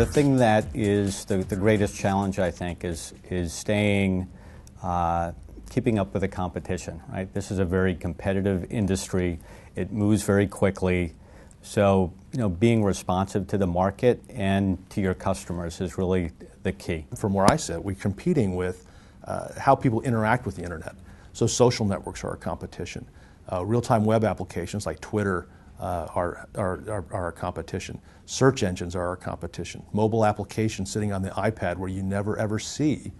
the thing that is the greatest challenge, I think, is staying, keeping up with the competition, right? This is a very competitive industry. It moves very quickly. So, being responsive to the market and to your customers is really the key. From where I sit, we're competing with how people interact with the internet. So social networks are our competition. Real-time web applications like Twitter are our competition. Search engines are our competition. Mobile applications sitting on the iPad where you never ever see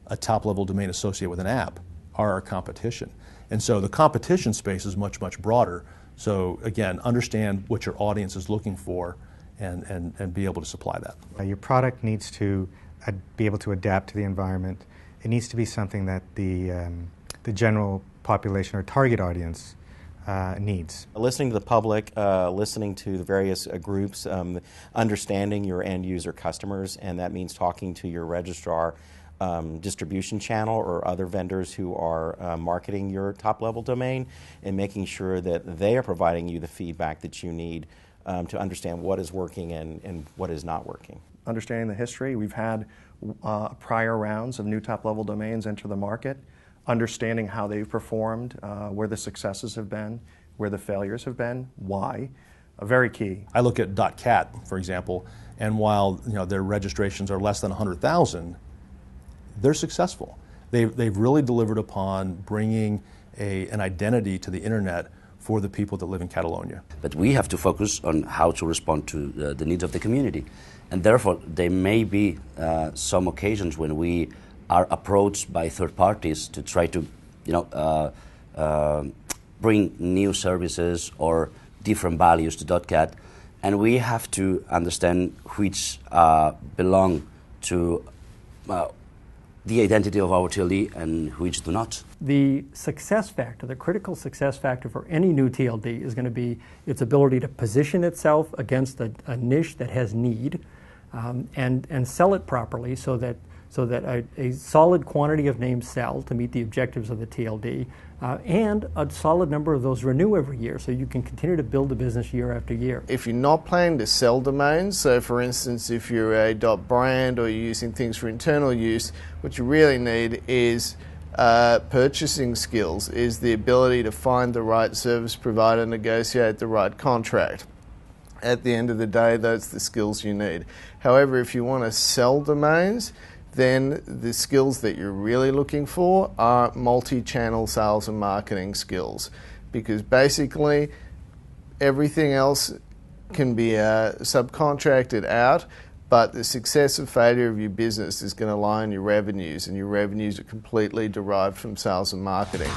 a top-level domain associated with an app are our competition. And so the competition space is much, much broader. So again, understand what your audience is looking for and be able to supply that. Your product needs to be able to adapt to the environment. It needs to be something that the general population or target audience needs. Listening to the public, listening to the various groups, understanding your end user customers, and that means talking to your registrar distribution channel or other vendors who are marketing your top-level domain, and making sure that they are providing you the feedback that you need to understand what is working and what is not working. Understanding the history, we've had prior rounds of new top-level domains enter the market, understanding how they've performed, where the successes have been, where the failures have been, why, very key. I look at .cat, for example, and while their registrations are less than 100,000, they're successful. They've really delivered upon bringing an identity to the internet for the people that live in Catalonia. But we have to focus on how to respond to the needs of the community. And therefore, there may be some occasions when we are approached by third parties to try to, bring new services or different values to .cat, and we have to understand which belong to the identity of our TLD and which do not. The success factor, the critical success factor for any new TLD is going to be its ability to position itself against a niche that has need and sell it properly so that a solid quantity of names sell to meet the objectives of the TLD, and a solid number of those renew every year, so you can continue to build the business year after year. If you're not planning to sell domains, so for instance, if you're a .brand or you're using things for internal use, what you really need is purchasing skills, is the ability to find the right service provider, negotiate the right contract. At the end of the day, those are the skills you need. However, if you want to sell domains, then the skills that you're really looking for are multi-channel sales and marketing skills, because basically everything else can be subcontracted out, but the success or failure of your business is going to lie on your revenues, and your revenues are completely derived from sales and marketing.